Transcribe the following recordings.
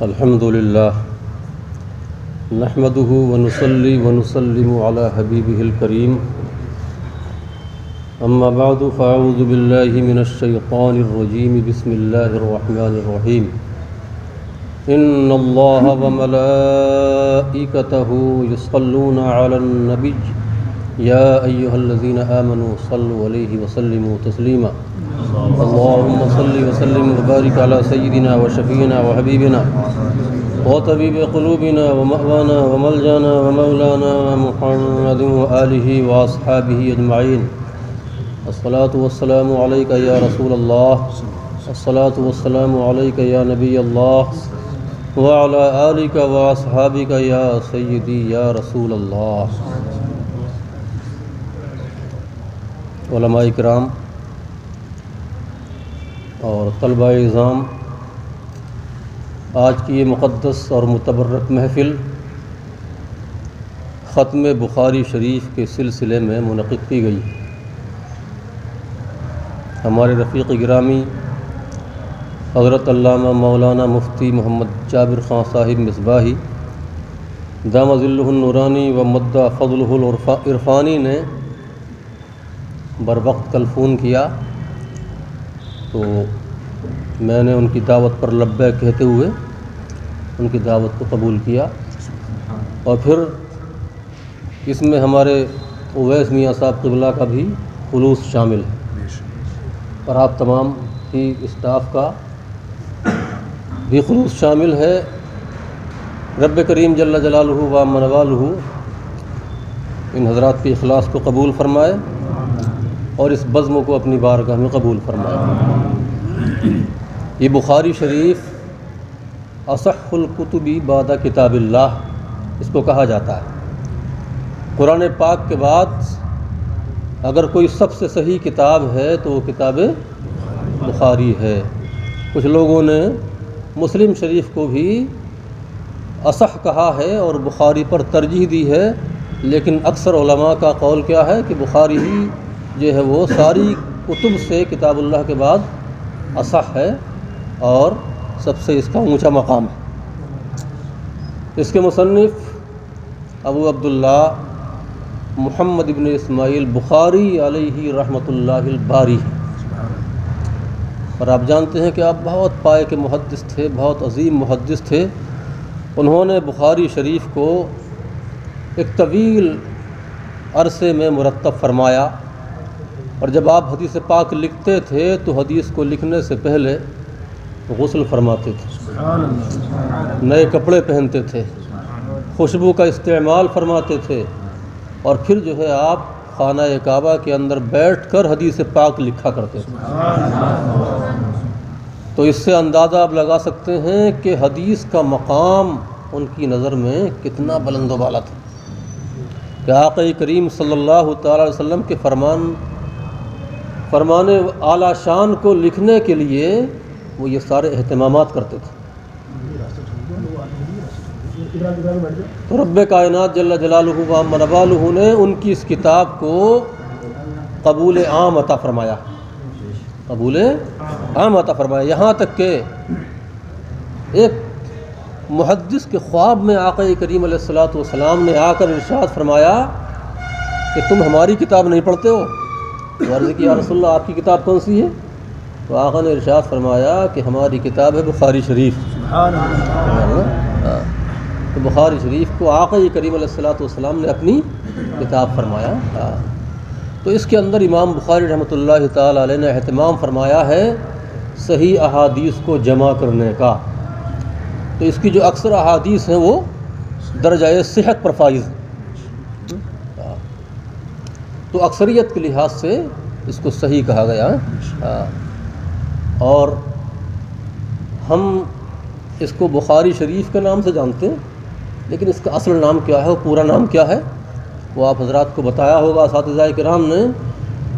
الحمد لله نحمده ونصلي ونسلم على حبيبه الكريم أما بعد فأعوذ بالله من الشيطان الرجيم بسم الله الرحمن الرحيم إن الله وملائكته يصلون على النبي يا أيها الذين آمنوا صلوا عليه وسلموا تسليما اللهم صل وسلم وبارك على سيدنا وشفينا وحبيبنا وطبيب قلوبنا ومأوانا وملجانا ومولانا محمد وآله وأصحابه أجمعين الصلاة والسلام عليك يا رسول الله الصلاة والسلام عليك يا نبي الله وعلى آلك وأصحابك يا سيدي يا رسول الله. علماء کرام اور طلبہ اعظام، آج کی یہ مقدس اور متبرک محفل ختم بخاری شریف کے سلسلے میں منعقد کی گئی. ہمارے رفیق گرامی حضرت علامہ مولانا مفتی محمد جابر خان صاحب مصباحی دام ظلہ النورانی و مد فضلہ العرفانی نے بروقت کل فون کیا تو میں نے ان کی دعوت پر لبیک کہتے ہوئے ان کی دعوت کو قبول کیا. اور پھر اس میں ہمارے اویس میاں صاحب قبلہ کا بھی خلوص شامل ہے اور آپ تمام کی اسٹاف کا بھی خلوص شامل ہے. رب کریم جل جلالہ و منوالہ ان حضرات کے اخلاص کو قبول فرمائے اور اس بزم کو اپنی بارگاہ میں قبول فرمائے. یہ بخاری شریف اصح الکتب بعد کتاب اللہ اس کو کہا جاتا ہے. قرآن پاک کے بعد اگر کوئی سب سے صحیح کتاب ہے تو وہ کتاب بخاری ہے. کچھ لوگوں نے مسلم شریف کو بھی اصح کہا ہے اور بخاری پر ترجیح دی ہے، لیکن اکثر علماء کا قول کیا ہے کہ بخاری ہی جو ہے وہ ساری کتب سے کتاب اللہ کے بعد اصح ہے اور سب سے اس کا اونچا مقام ہے. اس کے مصنف ابو عبداللہ محمد ابن اسماعیل بخاری علیہ رحمۃ اللہ الباری. اور آپ جانتے ہیں کہ آپ بہت پائے کے محدث تھے، بہت عظیم محدث تھے. انہوں نے بخاری شریف کو ایک طویل عرصے میں مرتب فرمایا، اور جب آپ حدیث پاک لکھتے تھے تو حدیث کو لکھنے سے پہلے غسل فرماتے تھے، نئے کپڑے پہنتے تھے، خوشبو کا استعمال فرماتے تھے، اور پھر جو ہے آپ خانہ کعبہ کے اندر بیٹھ کر حدیث پاک لکھا کرتے تھے. تو اس سے اندازہ آپ لگا سکتے ہیں کہ حدیث کا مقام ان کی نظر میں کتنا بلند و بالا تھا کہ آقا کریم صلی اللہ تعالی علیہ وسلم کے فرمان اعلیٰ شان کو لکھنے کے لیے وہ یہ سارے اہتمامات کرتے تھے. تو رب کائنات جل جلالہ و منوالہ نے ان کی اس کتاب کو قبول عام عطا فرمایا، قبول عام عطا فرمایا. یہاں تک کہ ایک محدث کے خواب میں آقا کریم علیہ الصلوۃ والسلام نے آ کر ارشاد فرمایا کہ تم ہماری کتاب نہیں پڑھتے ہو؟ تو عرض کی یا رسول اللہ آپ کی کتاب کون سی ہے؟ تو آقا نے ارشاد فرمایا کہ ہماری کتاب ہے بخاری شریف. تو بخاری شریف کو آقا کریم علیہ الصلوۃ والسلام نے اپنی کتاب فرمایا. تو اس کے اندر امام بخاری رحمۃ اللہ تعالی علیہ نے اہتمام فرمایا ہے صحیح احادیث کو جمع کرنے کا. تو اس کی جو اکثر احادیث ہیں وہ درجہ صحت پر فائز ہیں، تو اکثریت کے لحاظ سے اس کو صحیح کہا گیا. اور ہم اس کو بخاری شریف کے نام سے جانتے ہیں، لیکن اس کا اصل نام کیا ہے، وہ پورا نام کیا ہے، وہ آپ حضرات کو بتایا ہوگا اساتذہ کرام نے.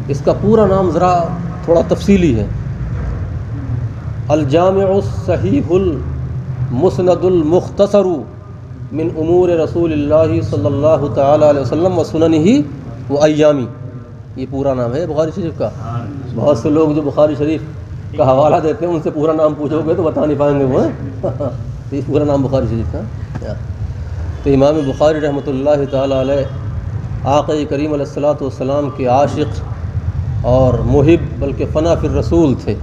اس کا پورا نام ذرا تھوڑا تفصیلی ہے: الجامع الصحیح المسند المختصر من امور رسول اللہ صلی اللہ تعالی علیہ وسلم و سننہ و ایامی. یہ پورا نام ہے بخاری شریف کا. بہت سے لوگ جو بخاری شریف کا حوالہ دیتے ہیں ان سے پورا نام پوچھو گے تو بتا نہیں پائیں گے وہ. یہ پورا نام بخاری شریف تھا. تو امام بخاری رحمۃ اللہ تعالیٰ علیہ آقا کریم علیہ الصلوۃ والسلام کے عاشق اور محب بلکہ فنا فی الرسول تھے.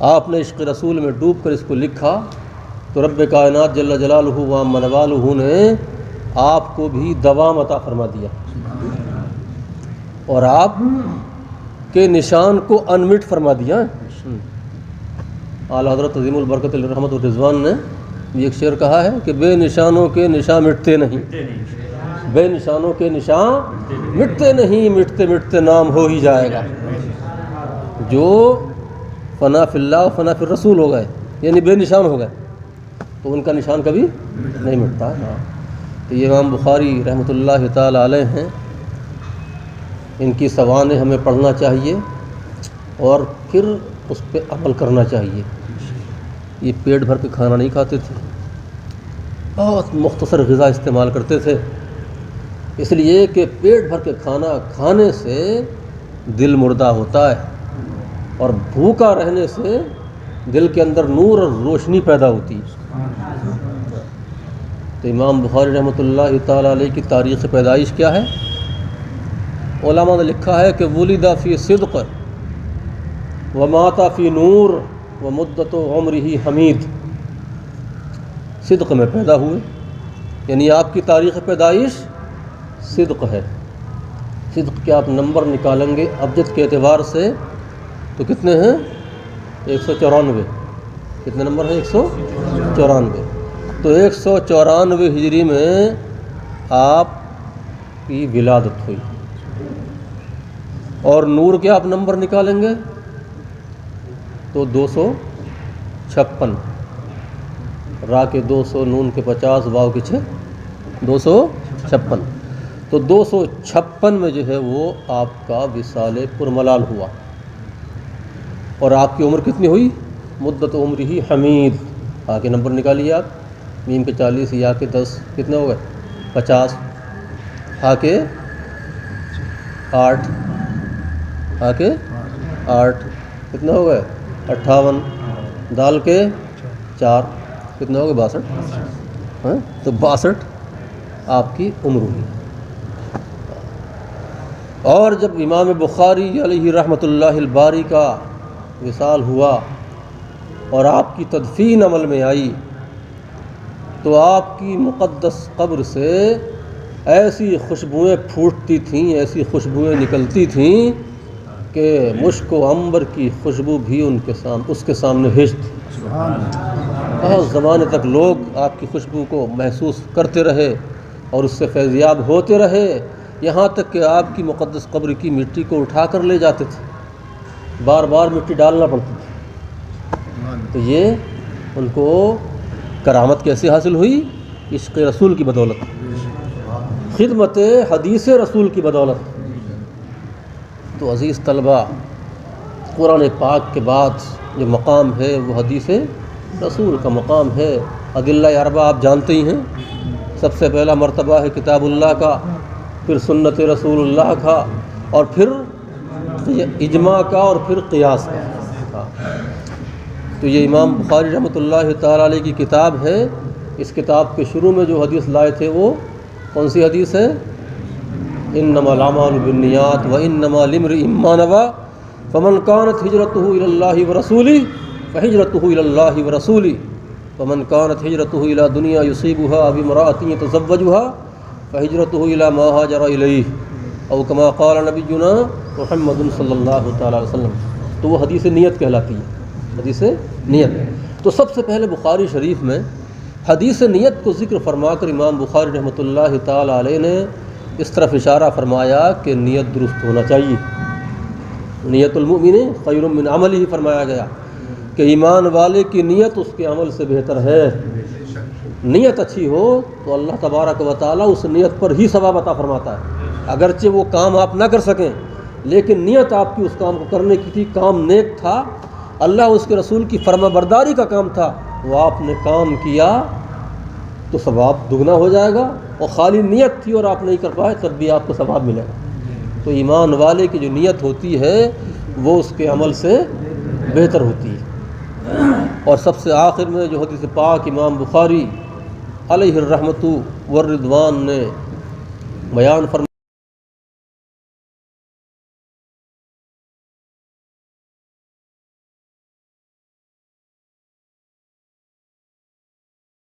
آپ نے عشق رسول میں ڈوب کر اس کو لکھا تو رب کائنات جل جلالہ و عم نوالہ نے آپ کو بھی دوام عطا فرما دیا اور آپ کے نشان کو انمٹ فرما دیا. اعلیٰ حضرت عظیم البرکت الرحمت الرضوان نے بھی ایک شعر کہا ہے کہ بے نشانوں کے نشاں مٹتے نہیں، بے نشانوں کے نشاں مٹتے نہیں، مٹتے مٹتے نام ہو ہی جائے گا. جو فنا فی اللہ و فنا فی الرسول ہو گئے یعنی بے نشان ہو گئے تو ان کا نشان کبھی نہیں مٹتا. تو یہ امام بخاری رحمۃ اللہ تعالیٰ علیہ ہیں. ان کی سوانح ہمیں پڑھنا چاہیے اور پھر اس پہ عمل کرنا چاہیے. یہ پیٹ بھر کے کھانا نہیں کھاتے تھے، بہت مختصر غذا استعمال کرتے تھے، اس لیے کہ پیٹ بھر کے کھانا کھانے سے دل مردہ ہوتا ہے اور بھوکا رہنے سے دل کے اندر نور اور روشنی پیدا ہوتی ہے. تو امام بخاری رحمۃ اللہ تعالیٰ علیہ کی تاریخ پیدائش کیا ہے؟ علماء نے لکھا ہے کہ ولد فی صدق ومات فی نور ومدت عمرہ حمید. صدق میں پیدا ہوئے یعنی آپ کی تاریخ پیدائش صدق ہے. صدق کے آپ نمبر نکالیں گے ابجد کے اعتبار سے تو کتنے ہیں؟ 194. کتنے نمبر ہیں؟ 194. تو 194 ہجری میں آپ کی ولادت ہوئی. اور نور کے آپ نمبر نکالیں گے تو 256. را کے 200 نون کے 50 واو کے 6 256. تو 256 میں جو ہے وہ آپ کا وصال پرملال ہوا. اور آپ کی عمر کتنی ہوئی؟ مدت عمر ہی حمید. آ کے نمبر نکالیے آپ. میم کے 40 یا کے 10 کتنے ہو گئے؟ 50. آ کے 8 آ کے 8 کتنے ہو گئے؟ 58. دال کے 4 کتنے ہو گئے؟ 62. تو 62 آپ کی عمر ہوئی. اور جب امام بخاری علیہ رحمۃ اللہ الباری کا وصال ہوا اور آپ کی تدفین عمل میں آئی تو آپ کی مقدس قبر سے ایسی خوشبوئیں پھوٹتی تھیں، ایسی خوشبوئیں نکلتی تھیں کہ مشک و عنبر کی خوشبو بھی اس کے سامنے ہج تھی. بہت زمانے تک لوگ آپ کی خوشبو کو محسوس کرتے رہے اور اس سے فیضیاب ہوتے رہے، یہاں تک کہ آپ کی مقدس قبر کی مٹی کو اٹھا کر لے جاتے تھے، بار بار مٹی ڈالنا پڑتی تھی. تو یہ ان کو کرامت کیسے حاصل ہوئی؟ عشق رسول کی بدولت، خدمت حدیث رسول کی بدولت. تو عزیز طلبہ، قرآن پاک کے بعد جو مقام ہے وہ حدیث رسول کا مقام ہے. ادلہ اربعہ آپ جانتے ہی ہیں. سب سے پہلا مرتبہ ہے کتاب اللہ کا، پھر سنت رسول اللہ کا، اور پھر اجماع کا، اور پھر قیاس کا. تو یہ امام بخاری رحمۃ اللہ تعالیٰ علیہ کی کتاب ہے. اس کتاب کے شروع میں جو حدیث لائے تھے وہ کون سی حدیث ہے؟ انما الاعمال بالنیات وانما لامرئ ما نوى فمن كانت هجرته الى الله ورسوله فهجرته الى الله ورسوله ومن كانت هجرته الى دنيا يصيبها او امرأة يتزوجها فهجرته الى ما هاجر اليه او كما قال نبينا محمد صلی اللہ تعالی وسلم. تو وہ حدیث نیت کہلاتی ہے، حدیث نیت. تو سب سے پہلے بخاری شریف میں حدیث نیت کو ذکر فرما کر امام بخاری رحمۃ اللہ تعالی علیہ نے اس طرف اشارہ فرمایا کہ نیت درست ہونا چاہیے. نیت المؤمن خیر من عملہ فرمایا گیا کہ ایمان والے کی نیت اس کے عمل سے بہتر ہے. نیت اچھی ہو تو اللہ تبارک و تعالیٰ اس نیت پر ہی ثواب عطا فرماتا ہے. اگرچہ وہ کام آپ نہ کر سکیں لیکن نیت آپ کی اس کام کو کرنے کی تھی، کام نیک تھا، اللہ اس کے رسول کی فرما برداری کا کام تھا، وہ آپ نے کام کیا تو ثواب دگنا ہو جائے گا. اور خالی نیت تھی اور آپ نہیں کر پائے تب بھی آپ کو ثواب ملے گا. تو ایمان والے کی جو نیت ہوتی ہے وہ اس کے عمل سے بہتر ہوتی ہے. اور سب سے آخر میں جو حدیث پاک امام بخاری علیہ الرحمۃ والرضوان نے بیان فرمایا